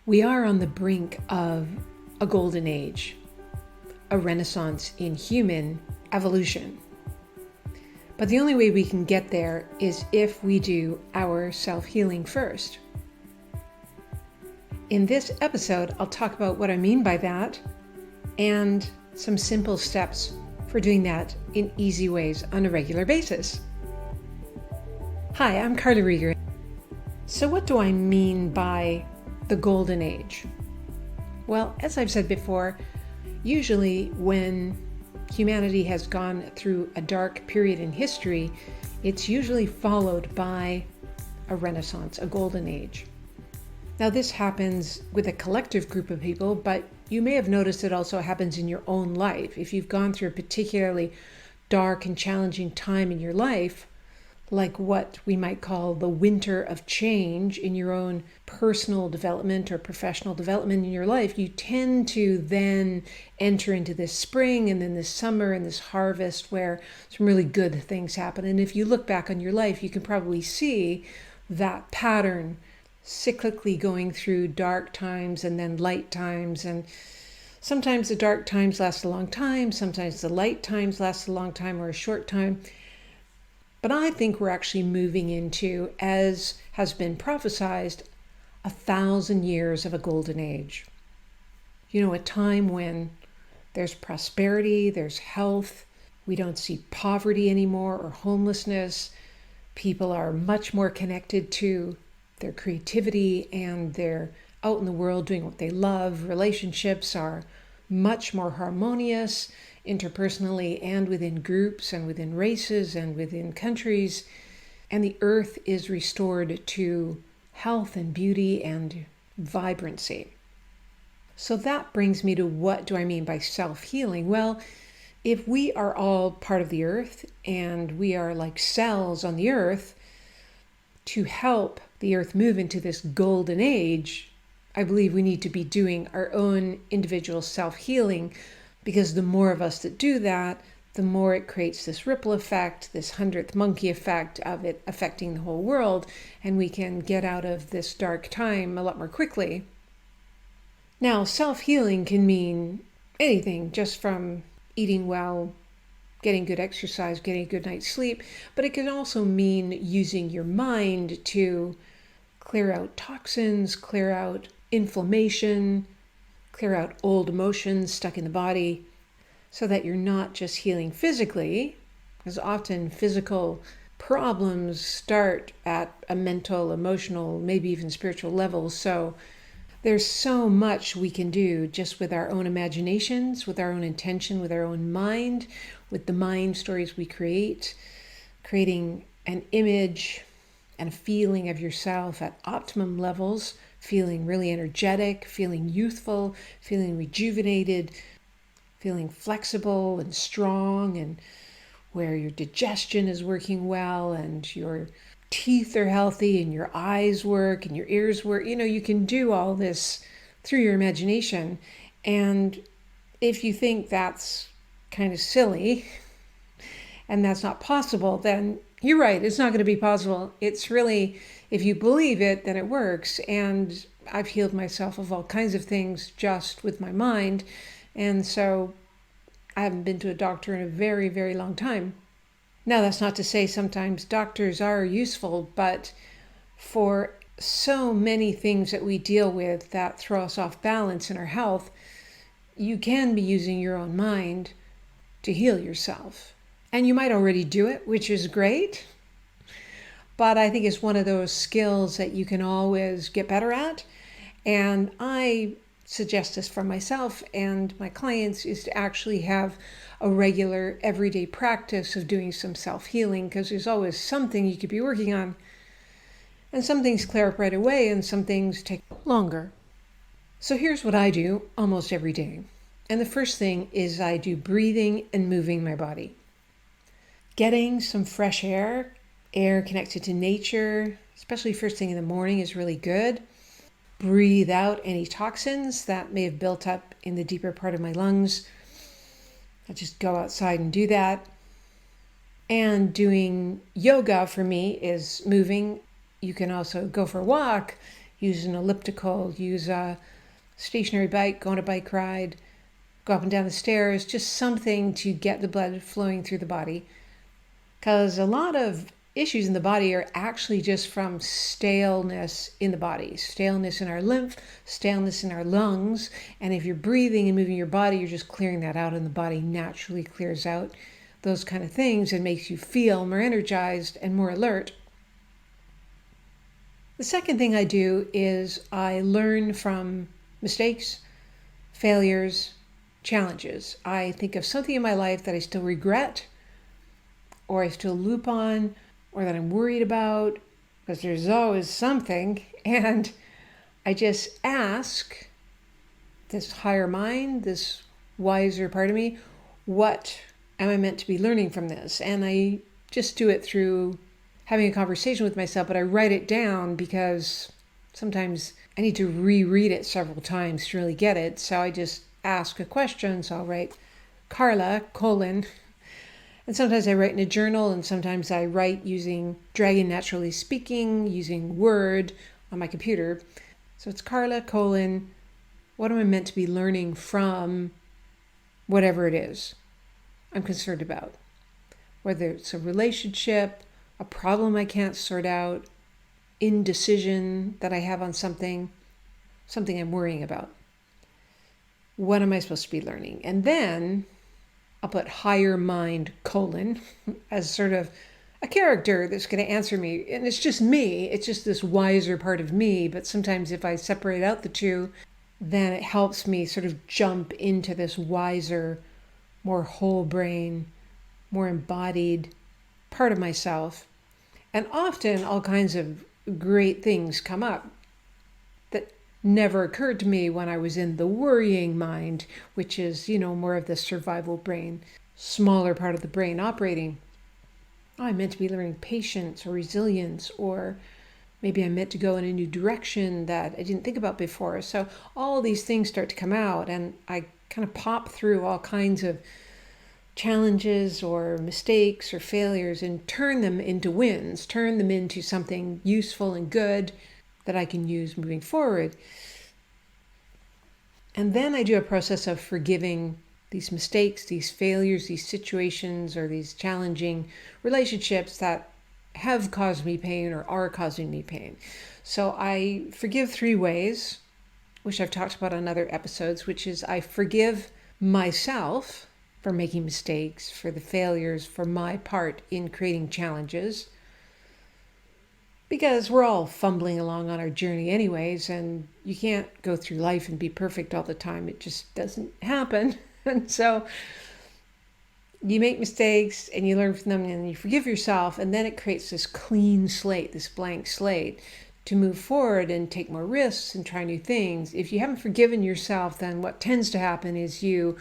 We are on the brink of a golden age, a renaissance in human evolution. But the only way we can get there is if we do our self-healing first. In this episode, I'll talk about what I mean by that and some simple steps for doing that in easy ways on a regular basis. Hi, I'm Carla Rieger. So what do I mean by the golden age? Well, as I've said before, usually when humanity has gone through a dark period in history, it's usually followed by a renaissance, a golden age. Now this happens with a collective group of people, but you may have noticed it also happens in your own life. If you've gone through a particularly dark and challenging time in your life, like what we might call the winter of change in your own personal development or professional development in your life, you tend to then enter into this spring and then this summer and this harvest where some really good things happen. And if you look back on your life, you can probably see that pattern cyclically going through dark times and then light times. And sometimes the dark times last a long time, sometimes the light times last a long time or a short time. But I think we're actually moving into, as has been prophesized, 1,000 years of a golden age. You know, a time when there's prosperity, there's health, we don't see poverty anymore or homelessness. People are much more connected to their creativity and they're out in the world doing what they love. Relationships are much more harmonious interpersonally and within groups and within races and within countries. And the earth is restored to health and beauty and vibrancy. So that brings me to what do I mean by self-healing? Well, if we are all part of the earth and we are like cells on the earth, to help the earth move into this golden age, I believe we need to be doing our own individual self-healing, because the more of us that do that, the more it creates this ripple effect, this 100th monkey effect of it affecting the whole world, and we can get out of this dark time a lot more quickly. Now, self-healing can mean anything, just from eating well, getting good exercise, getting a good night's sleep, but it can also mean using your mind to clear out toxins, clear out inflammation, clear out old emotions stuck in the body, so that you're not just healing physically, because often physical problems start at a mental, emotional, maybe even spiritual level. So there's so much we can do just with our own imaginations, with our own intention, with our own mind, with the mind stories we create, creating an image and a feeling of yourself at optimum levels, feeling really energetic, feeling youthful, feeling rejuvenated, feeling flexible and strong, and where your digestion is working well and your teeth are healthy and your eyes work and your ears work. You know, you can do all this through your imagination. And if you think that's kind of silly and that's not possible, then you're right, it's not going to be possible. It's really, if you believe it, then it works. And I've healed myself of all kinds of things just with my mind. And so I haven't been to a doctor in a very, very long time. Now, that's not to say sometimes doctors are useful, but for so many things that we deal with that throw us off balance in our health, you can be using your own mind to heal yourself. And you might already do it, which is great. But I think it's one of those skills that you can always get better at. And I suggest this for myself and my clients, is to actually have a regular everyday practice of doing some self-healing, because there's always something you could be working on. And some things clear up right away and some things take longer. So here's what I do almost every day. And the first thing is I do breathing and moving my body. Getting some fresh air connected to nature, especially first thing in the morning, is really good. Breathe out any toxins that may have built up in the deeper part of my lungs. I just go outside and do that. And doing yoga for me is moving. You can also go for a walk. use an elliptical, use a stationary bike, go on a bike ride, go up and down the stairs, just something to get the blood flowing through the body. Because a lot of issues in the body are actually just from staleness in the body, staleness in our lymph, staleness in our lungs. And if you're breathing and moving your body, you're just clearing that out, and the body naturally clears out those kind of things and makes you feel more energized and more alert. The second thing I do is I learn from mistakes, failures, challenges. I think of something in my life that I still regret, or I still loop on, or that I'm worried about, because there's always something, and I just ask this higher mind, this wiser part of me, what am I meant to be learning from this? And I just do it through having a conversation with myself, but I write it down because sometimes I need to reread it several times to really get it. So I just ask a question. So I'll write Carla, and sometimes I write in a journal, and sometimes I write using Dragon Naturally Speaking, using Word on my computer. So it's Carla, what am I meant to be learning from whatever it is I'm concerned about? Whether it's a relationship, a problem I can't sort out, indecision that I have on something I'm worrying about. What am I supposed to be learning? And then I'll put higher mind, as sort of a character that's going to answer me. And it's just me. It's just this wiser part of me. But sometimes if I separate out the two, then it helps me sort of jump into this wiser, more whole brain, more embodied part of myself. And often all kinds of great things come up that never occurred to me when I was in the worrying mind, which is, more of the survival brain, smaller part of the brain operating. Oh, I'm meant to be learning patience or resilience, or maybe I'm meant to go in a new direction that I didn't think about before. So all these things start to come out, and I kind of pop through all kinds of challenges or mistakes or failures and turn them into wins, turn them into something useful and good that I can use moving forward. And then I do a process of forgiving these mistakes, these failures, these situations, or these challenging relationships that have caused me pain or are causing me pain. So I forgive 3 ways, which I've talked about on other episodes, which is I forgive myself for making mistakes, for the failures, for my part in creating challenges. Because we're all fumbling along on our journey anyways, and you can't go through life and be perfect all the time. It just doesn't happen. And so you make mistakes and you learn from them and you forgive yourself, and then it creates this clean slate, this blank slate to move forward and take more risks and try new things. If you haven't forgiven yourself, then what tends to happen is you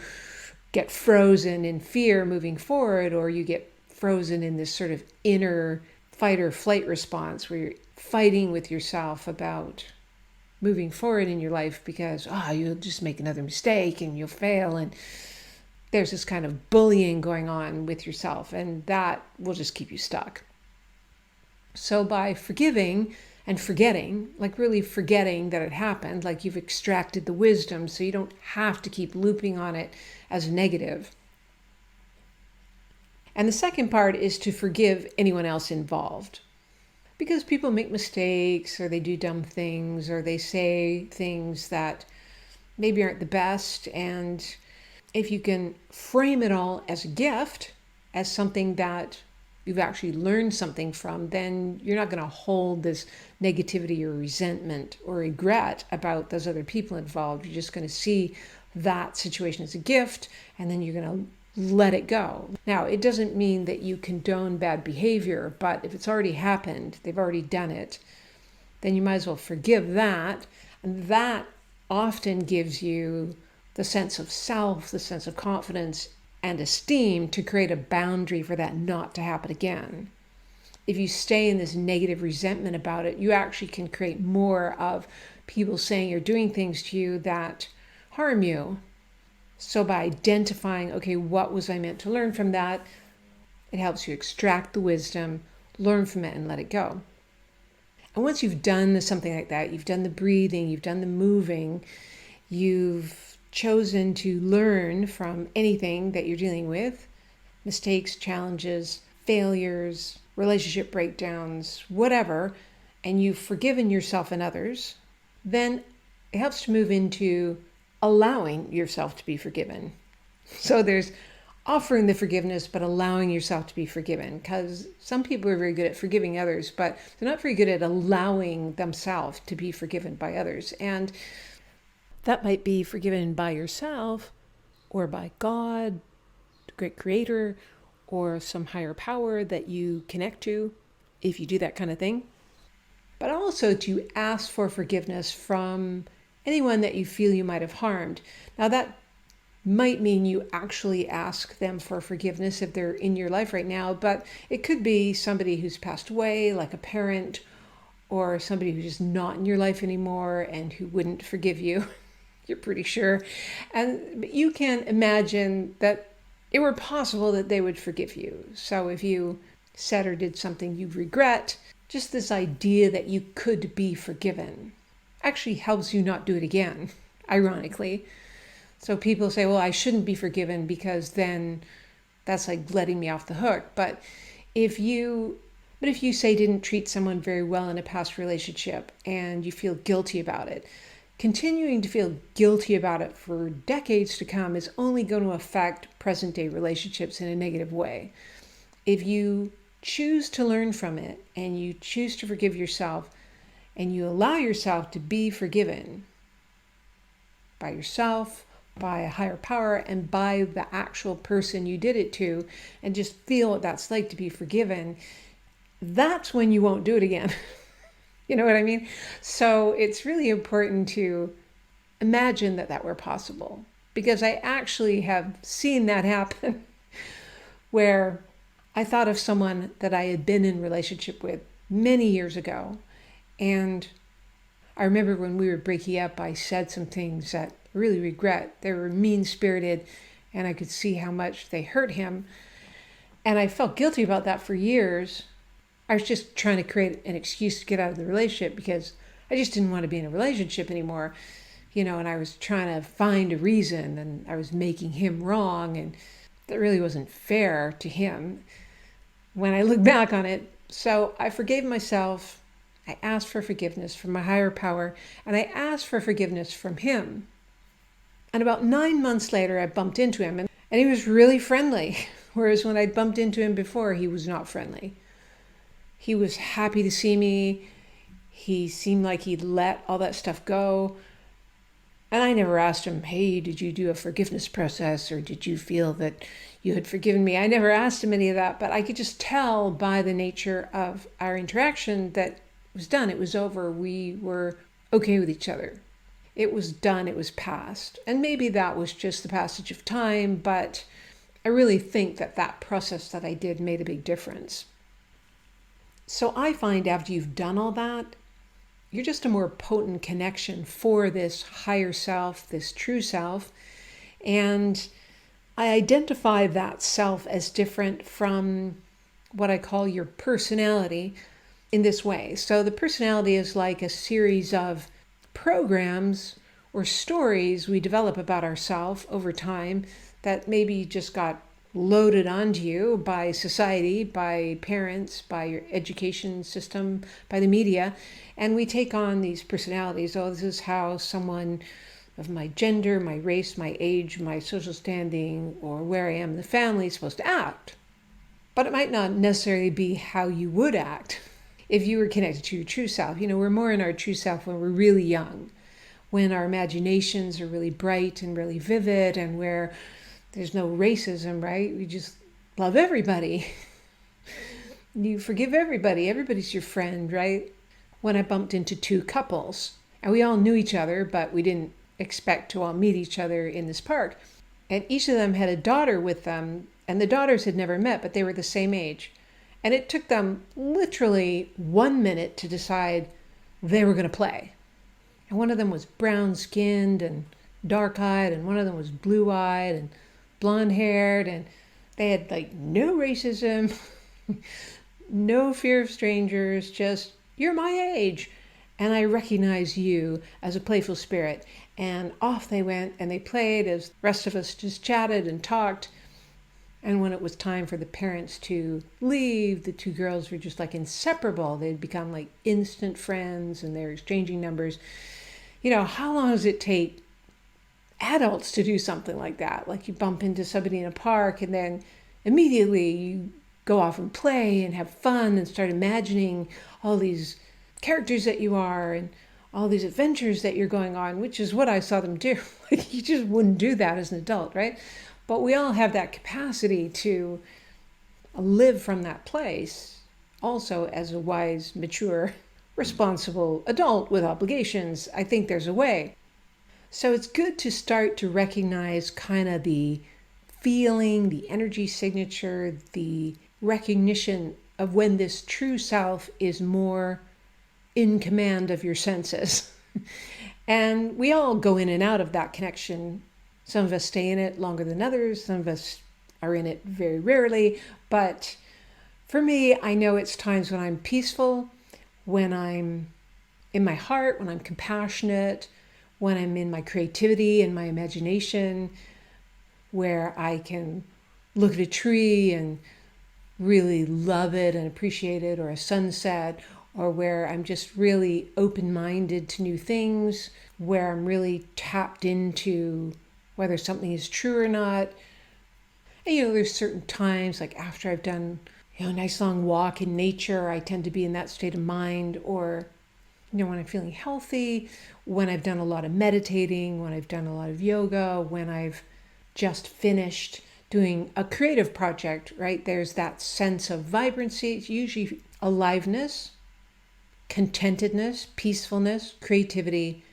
get frozen in fear moving forward, or you get frozen in this sort of inner fight or flight response where you're fighting with yourself about moving forward in your life because you'll just make another mistake and you'll fail, and there's this kind of bullying going on with yourself, and that will just keep you stuck. So by forgiving and forgetting, like really forgetting that it happened, like you've extracted the wisdom so you don't have to keep looping on it as a negative. And the second part is to forgive anyone else involved. Because people make mistakes, or they do dumb things, or they say things that maybe aren't the best. And if you can frame it all as a gift, as something that you've actually learned something from, then you're not going to hold this negativity or resentment or regret about those other people involved. You're just going to see that situation as a gift, and then you're going to let it go. Now, it doesn't mean that you condone bad behavior, but if it's already happened, they've already done it, then you might as well forgive that. And that often gives you the sense of self, the sense of confidence and esteem to create a boundary for that not to happen again. If you stay in this negative resentment about it, you actually can create more of people saying or doing things to you that harm you. So by identifying, okay, what was I meant to learn from that? It helps you extract the wisdom, learn from it, and let it go. And once you've done something like that, you've done the breathing, you've done the moving, you've chosen to learn from anything that you're dealing with, mistakes, challenges, failures, relationship breakdowns, whatever, and you've forgiven yourself and others, then it helps to move into allowing yourself to be forgiven. So there's offering the forgiveness, but allowing yourself to be forgiven. Because some people are very good at forgiving others, but they're not very good at allowing themselves to be forgiven by others. And that might be forgiven by yourself or by God, the great creator, or some higher power that you connect to, if you do that kind of thing. But also to ask for forgiveness from anyone that you feel you might have harmed. Now that might mean you actually ask them for forgiveness if they're in your life right now, but it could be somebody who's passed away, like a parent, or somebody who's just not in your life anymore and who wouldn't forgive you. You're pretty sure. And you can imagine that it were possible that they would forgive you. So if you said or did something you regret, just this idea that you could be forgiven actually helps you not do it again, ironically. So people say, well, I shouldn't be forgiven because then that's like letting me off the hook. But if you say didn't treat someone very well in a past relationship and you feel guilty about it, continuing to feel guilty about it for decades to come is only going to affect present day relationships in a negative way. If you choose to learn from it and you choose to forgive yourself and you allow yourself to be forgiven by yourself, by a higher power, and by the actual person you did it to, and just feel what that's like to be forgiven, that's when you won't do it again. You know what I mean? So it's really important to imagine that were possible, because I actually have seen that happen where I thought of someone that I had been in relationship with many years ago. And I remember when we were breaking up, I said some things that I really regret. They were mean-spirited, and I could see how much they hurt him. And I felt guilty about that for years. I was just trying to create an excuse to get out of the relationship because I just didn't want to be in a relationship anymore. And I was trying to find a reason, and I was making him wrong, and that really wasn't fair to him when I look back on it. So I forgave myself. I asked for forgiveness from my higher power, and I asked for forgiveness from him. And about 9 months later, I bumped into him, and he was really friendly. Whereas when I'd bumped into him before, he was not friendly. He was happy to see me. He seemed like he'd let all that stuff go. And I never asked him, hey, did you do a forgiveness process, or did you feel that you had forgiven me? I never asked him any of that, but I could just tell by the nature of our interaction that it was done. It was over. We were okay with each other. It was done. It was past. And maybe that was just the passage of time, but I really think that process that I did made a big difference. So I find after you've done all that, you're just a more potent connection for this higher self, this true self. And I identify that self as different from what I call your personality in this way. So the personality is like a series of programs or stories we develop about ourselves over time that maybe just got loaded onto you by society, by parents, by your education system, by the media. And we take on these personalities. Oh, this is how someone of my gender, my race, my age, my social standing, or where I am in the family is supposed to act. But it might not necessarily be how you would act if you were connected to your true self. We're more in our true self when we're really young, when our imaginations are really bright and really vivid, and where there's no racism, right? We just love everybody. You forgive everybody. Everybody's your friend, right? When I bumped into two couples, and we all knew each other, but we didn't expect to all meet each other in this park. And each of them had a daughter with them, and the daughters had never met, but they were the same age. And it took them literally 1 minute to decide they were going to play. And one of them was brown-skinned and dark-eyed, and one of them was blue-eyed and blonde-haired, and they had no racism, no fear of strangers, just you're my age. And I recognize you as a playful spirit. And off they went and they played as the rest of us just chatted and talked. And when it was time for the parents to leave, the two girls were just like inseparable. They'd become like instant friends and they're exchanging numbers. How long does it take adults to do something like that? Like you bump into somebody in a park and then immediately you go off and play and have fun and start imagining all these characters that you are and all these adventures that you're going on, which is what I saw them do. Like you just wouldn't do that as an adult, right? But we all have that capacity to live from that place also as a wise, mature, responsible adult with obligations. I think there's a way. So it's good to start to recognize kind of the feeling, the energy signature, the recognition of when this true self is more in command of your senses. And we all go in and out of that connection. Some of us stay in it longer than others. Some of us are in it very rarely. But for me, I know it's times when I'm peaceful, when I'm in my heart, when I'm compassionate, when I'm in my creativity and my imagination, where I can look at a tree and really love it and appreciate it, or a sunset, or where I'm just really open-minded to new things, where I'm really tapped into whether something is true or not. And, there's certain times, like after I've done, a nice long walk in nature, I tend to be in that state of mind, or, when I'm feeling healthy, when I've done a lot of meditating, when I've done a lot of yoga, when I've just finished doing a creative project, right? There's that sense of vibrancy. It's usually aliveness, contentedness, peacefulness, creativity,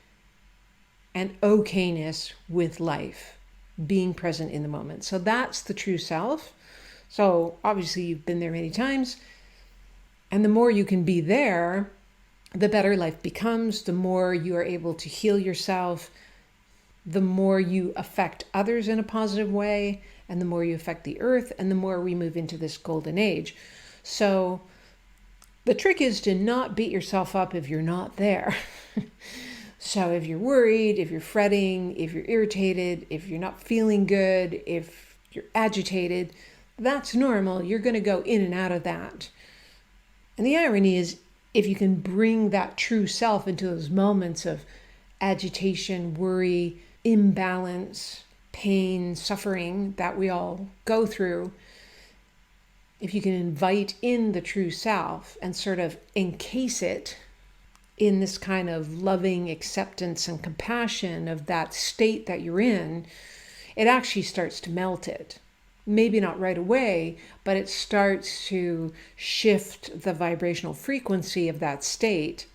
and okayness with life, being present in the moment. So that's the true self. So obviously you've been there many times. And the more you can be there, the better life becomes, the more you are able to heal yourself, the more you affect others in a positive way, and the more you affect the earth, and the more we move into this golden age. So the trick is to not beat yourself up if you're not there. So if you're worried, if you're fretting, if you're irritated, if you're not feeling good, if you're agitated, that's normal. You're going to go in and out of that. And the irony is, if you can bring that true self into those moments of agitation, worry, imbalance, pain, suffering that we all go through, if you can invite in the true self and sort of encase it in this kind of loving acceptance and compassion of that state that you're in, it actually starts to melt it. Maybe not right away, but it starts to shift the vibrational frequency of that state,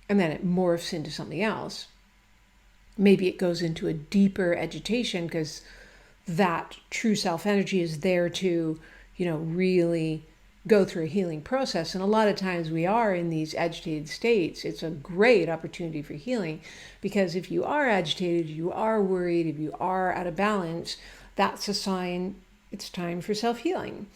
and then it morphs into something else. Maybe it goes into a deeper agitation because that true self energy is there to, really go through a healing process. And a lot of times we are in these agitated states. It's a great opportunity for healing, because if you are agitated, you are worried, if you are out of balance, that's a sign it's time for self-healing.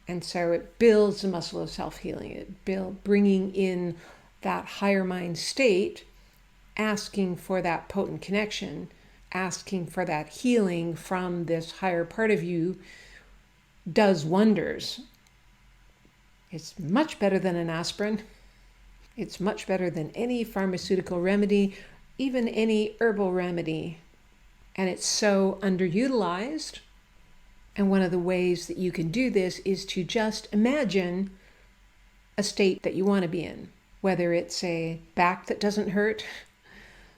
And so it builds the muscle of self-healing. It bringing in that higher mind state, asking for that potent connection, asking for that healing from this higher part of you does wonders. It's much better than an aspirin. It's much better than any pharmaceutical remedy, even any herbal remedy. And it's so underutilized. And one of the ways that you can do this is to just imagine a state that you want to be in, whether it's a back that doesn't hurt,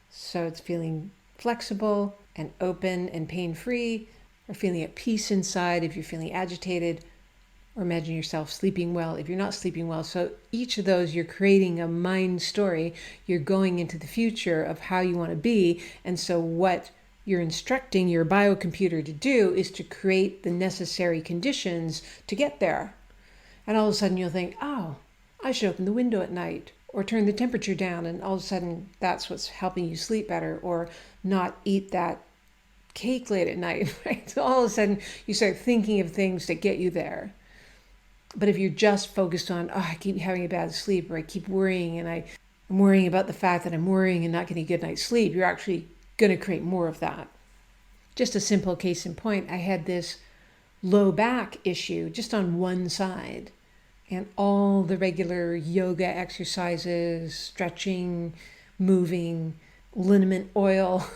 so it's feeling flexible and open and pain-free, or feeling at peace inside if you're feeling agitated, or imagine yourself sleeping well if you're not sleeping well. So each of those, you're creating a mind story. You're going into the future of how you want to be. And so what you're instructing your biocomputer to do is to create the necessary conditions to get there. And all of a sudden you'll think, oh, I should open the window at night, or turn the temperature down. And all of a sudden that's what's helping you sleep better, or not eat that cake late at night, right? So all of a sudden you start thinking of things that get you there. But if you're just focused on, I keep having a bad sleep, or I keep worrying and I'm worrying about the fact that I'm worrying and not getting a good night's sleep, you're actually going to create more of that. Just a simple case in point, I had this low back issue just on one side. And all the regular yoga exercises, stretching, moving, liniment oil,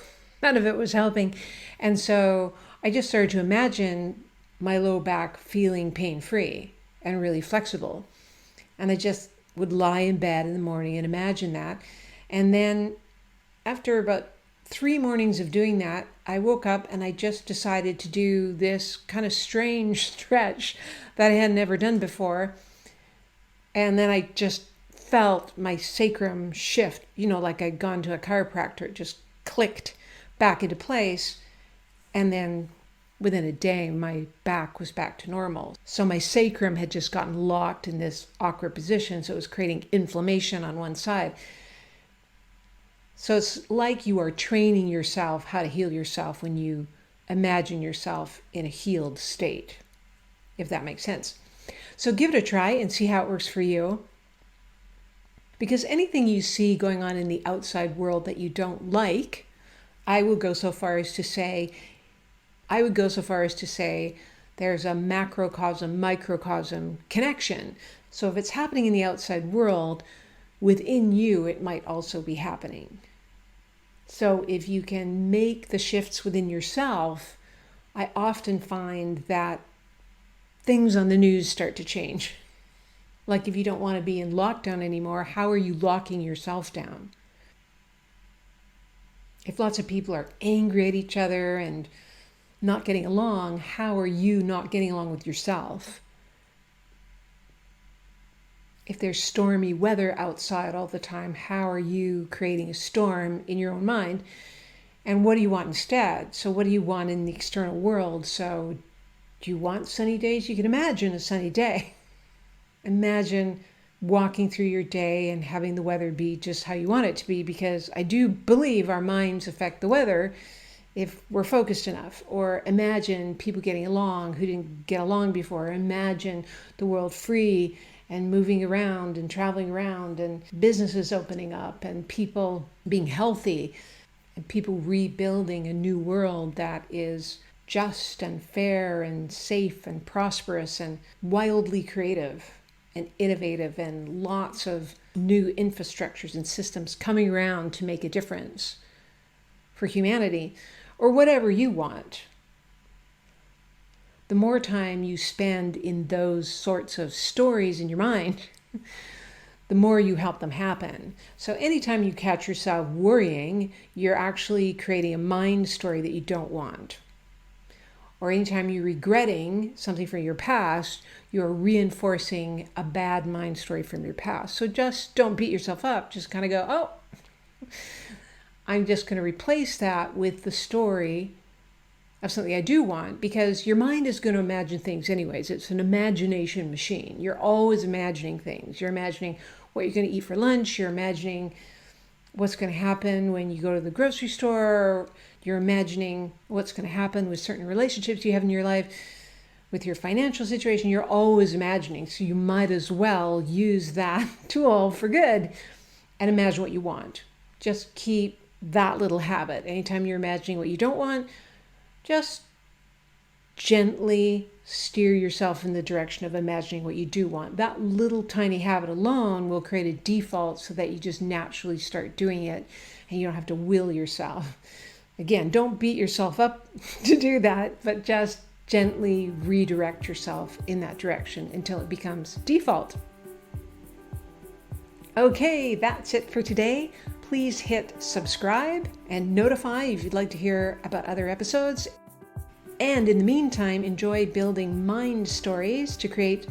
none of it was helping. And so I just started to imagine my low back feeling pain-free and really flexible. And I just would lie in bed in the morning and imagine that. And then after about 3 mornings of doing that, I woke up and I just decided to do this kind of strange stretch that I had never done before. And then I just felt my sacrum shift, like I'd gone to a chiropractor. It just clicked back into place. And then within a day, my back was back to normal. So my sacrum had just gotten locked in this awkward position. So it was creating inflammation on one side. So it's like you are training yourself how to heal yourself when you imagine yourself in a healed state, if that makes sense. So give it a try and see how it works for you. Because anything you see going on in the outside world that you don't like, I would go so far as to say there's a macrocosm, microcosm connection. So if it's happening in the outside world, within you, it might also be happening. So if you can make the shifts within yourself, I often find that things on the news start to change. Like if you don't want to be in lockdown anymore, how are you locking yourself down? If lots of people are angry at each other and not getting along, how are you not getting along with yourself? If there's stormy weather outside all the time, how are you creating a storm in your own mind? And what do you want instead? So what do you want in the external world? So do you want sunny days? You can imagine a sunny day. Imagine walking through your day and having the weather be just how you want it to be, because I do believe our minds affect the weather if we're focused enough. Or imagine people getting along who didn't get along before. Imagine the world free and moving around and traveling around and businesses opening up and people being healthy and people rebuilding a new world that is just and fair and safe and prosperous and wildly creative and innovative, and lots of new infrastructures and systems coming around to make a difference for humanity, or whatever you want. The more time you spend in those sorts of stories in your mind, the more you help them happen. So anytime you catch yourself worrying, you're actually creating a mind story that you don't want. Or anytime you're regretting something from your past, you're reinforcing a bad mind story from your past. So just don't beat yourself up. Just kind of go, oh, I'm just going to replace that with the story of something I do want, because your mind is going to imagine things anyways. It's an imagination machine. You're always imagining things. You're imagining what you're going to eat for lunch. You're imagining what's going to happen when you go to the grocery store. You're imagining what's going to happen with certain relationships you have in your life, with your financial situation. You're always imagining. So you might as well use that tool for good and imagine what you want. Just keep that little habit. Anytime you're imagining what you don't want, just gently steer yourself in the direction of imagining what you do want. That little tiny habit alone will create a default so that you just naturally start doing it and you don't have to will yourself. Again, don't beat yourself up to do that, but just gently redirect yourself in that direction until it becomes default. Okay, that's it for today. Please hit subscribe and notify if you'd like to hear about other episodes. And in the meantime, enjoy building mind stories to create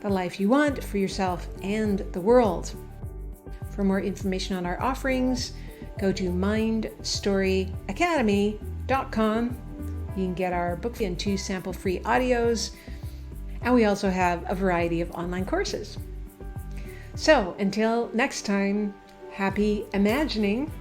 the life you want for yourself and the world. For more information on our offerings, go to MindStoryAcademy.com. You can get our book and 2 sample-free audios. And we also have a variety of online courses. So until next time, happy imagining.